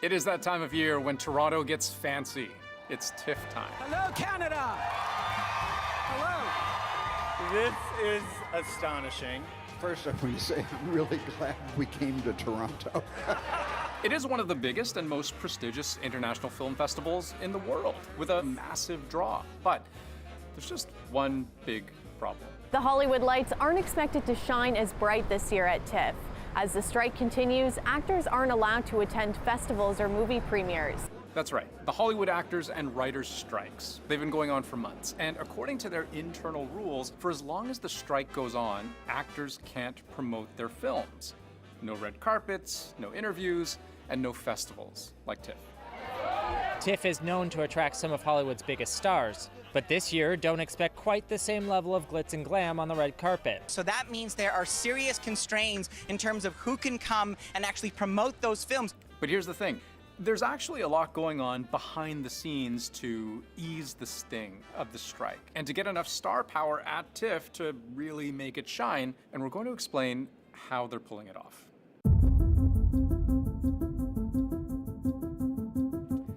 It is that time of year when Toronto gets fancy. It's TIFF time. Hello, Canada! Hello! This is astonishing. First, I want to say I'm really glad we came to Toronto. It is one of the biggest and most prestigious international film festivals in the world, with a massive draw. But there's just one big problem. The Hollywood lights aren't expected to shine as bright this year at TIFF. As the strike continues, actors aren't allowed to attend festivals or movie premieres. That's right, the Hollywood actors and writers strikes. They've been going on for months, and according to their internal rules, for as long as the strike goes on, actors can't promote their films. No red carpets, no interviews, and no festivals like TIFF. TIFF is known to attract some of Hollywood's biggest stars, but this year don't expect quite the same level of glitz and glam on the red carpet. So that means there are serious constraints in terms of who can come and actually promote those films. But here's the thing. There's actually a lot going on behind the scenes to ease the sting of the strike and to get enough star power at TIFF to really make it shine, and we're going to explain how they're pulling it off.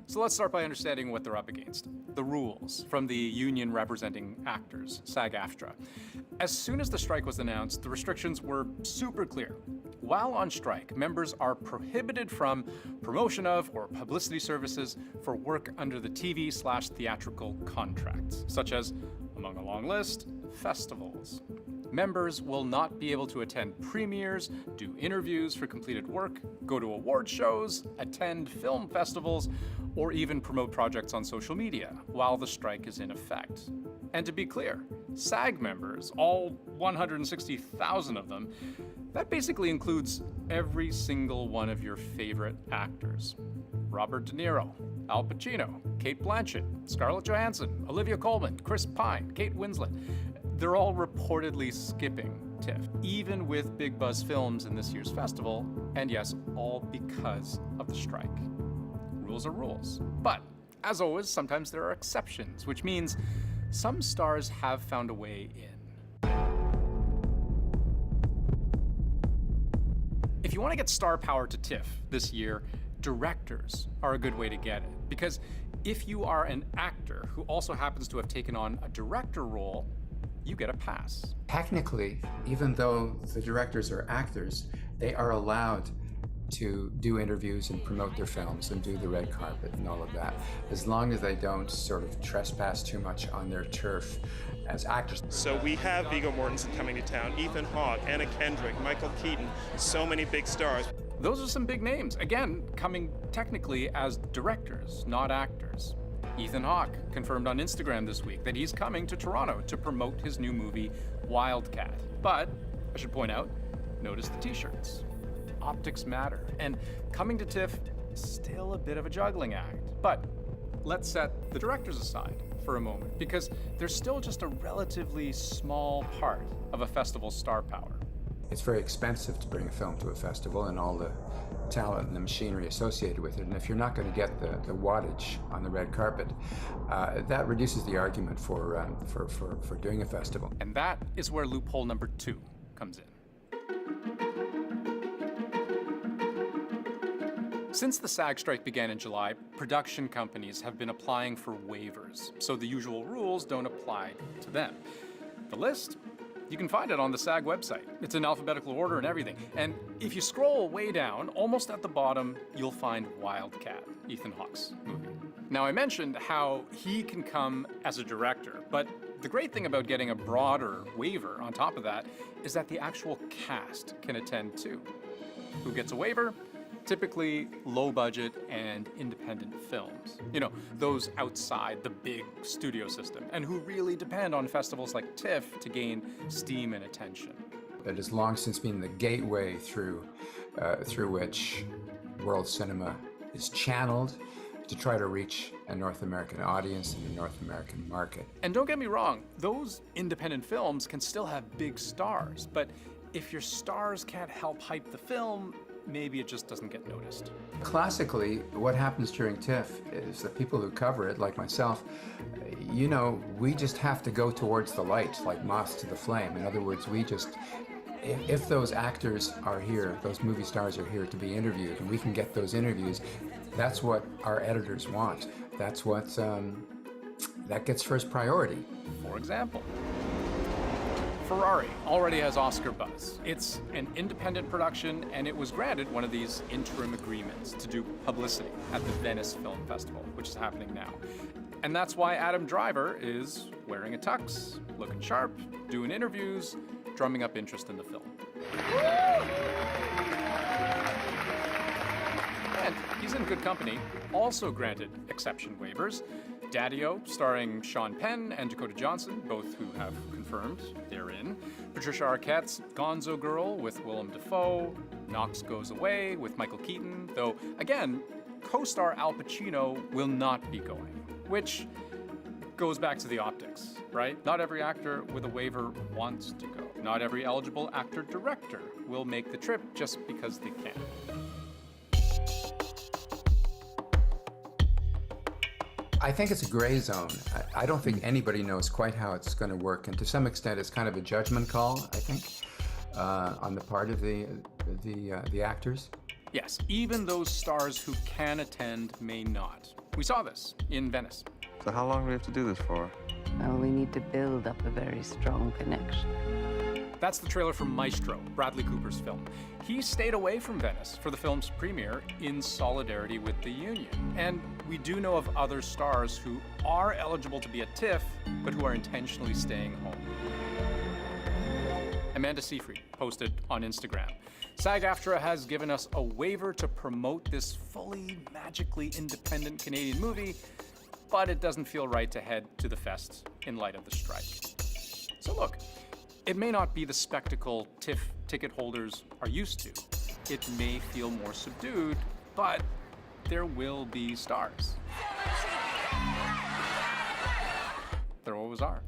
So let's start by understanding what they're up against. The rules from the union representing actors, SAG-AFTRA. As soon as the strike was announced, the restrictions were super clear. While on strike, members are prohibited from promotion of or publicity services for work under the TV/theatrical contracts, such as, among a long list, festivals. Members will not be able to attend premieres, do interviews for completed work, go to award shows, attend film festivals, or even promote projects on social media while the strike is in effect. And to be clear, SAG members, all 160,000 of them, that basically includes every single one of your favorite actors. Robert De Niro, Al Pacino, Cate Blanchett, Scarlett Johansson, Olivia Colman, Chris Pine, Kate Winslet. They're all reportedly skipping TIFF, even with big buzz films in this year's festival, and yes, all because of the strike. Rules are rules. But, as always, sometimes there are exceptions, which means some stars have found a way in. If you want to get star power to TIFF this year, directors are a good way to get it. Because if you are an actor who also happens to have taken on a director role, you get a pass. Technically, even though the directors are actors, they are allowed to do interviews and promote their films and do the red carpet and all of that, as long as they don't sort of trespass too much on their turf as actors. So we have Viggo Mortensen coming to town, Ethan Hawke, Anna Kendrick, Michael Keaton, so many big stars. Those are some big names, again, coming technically as directors, not actors. Ethan Hawke confirmed on Instagram this week that he's coming to Toronto to promote his new movie, Wildcat. But, I should point out, notice the t-shirts. Optics matter, and coming to TIFF is still a bit of a juggling act. But let's set the directors aside for a moment, because they're still just a relatively small part of a festival's star power. It's very expensive to bring a film to a festival and all the talent and the machinery associated with it. And if you're not going to get the wattage on the red carpet, that reduces the argument for doing a festival. And that is where loophole number 2 comes in. Since the SAG strike began in July, production companies have been applying for waivers, so the usual rules don't apply to them. The list? You can find it on the SAG website. It's in alphabetical order and everything. And if you scroll way down, almost at the bottom, you'll find Wildcat, Ethan Hawke's movie. Now, I mentioned how he can come as a director, but the great thing about getting a broader waiver on top of that is that the actual cast can attend too. Who gets a waiver? Typically low budget and independent films. You know, those outside the big studio system and who really depend on festivals like TIFF to gain steam and attention. It has long since been the gateway through which world cinema is channeled to try to reach a North American audience and a North American market. And don't get me wrong, those independent films can still have big stars, but if your stars can't help hype the film, maybe it just doesn't get noticed. Classically, what happens during TIFF is that people who cover it, like myself, you know, we just have to go towards the light, like moths to the flame. In other words, we just if those actors are here, those movie stars are here to be interviewed, and we can get those interviews, that's what our editors want. That's what, that gets first priority. For example, Ferrari already has Oscar buzz. It's an independent production, and it was granted one of these interim agreements to do publicity at the Venice Film Festival, which is happening now. And that's why Adam Driver is wearing a tux, looking sharp, doing interviews, drumming up interest in the film. And he's in good company, also granted exception waivers. Daddy-O, starring Sean Penn and Dakota Johnson, both who have confirmed they're in. Patricia Arquette's Gonzo Girl with Willem Dafoe. Knox Goes Away with Michael Keaton, though, again, co-star Al Pacino will not be going, which goes back to the optics, right? Not every actor with a waiver wants to go. Not every eligible actor-director will make the trip just because they can. I think it's a gray zone. I don't think anybody knows quite how it's going to work, and to some extent, it's kind of a judgment call, I think, on the part of the actors. Yes, even those stars who can attend may not. We saw this in Venice. So how long do we have to do this for? Well, we need to build up a very strong connection. That's the trailer for Maestro, Bradley Cooper's film. He stayed away from Venice for the film's premiere in solidarity with the union. And we do know of other stars who are eligible to be at TIFF, but who are intentionally staying home. Amanda Seyfried posted on Instagram, SAG-AFTRA has given us a waiver to promote this fully, magically independent Canadian movie, but it doesn't feel right to head to the fest in light of the strike. So look, it may not be the spectacle TIFF ticket holders are used to. It may feel more subdued, but there will be stars. There always are.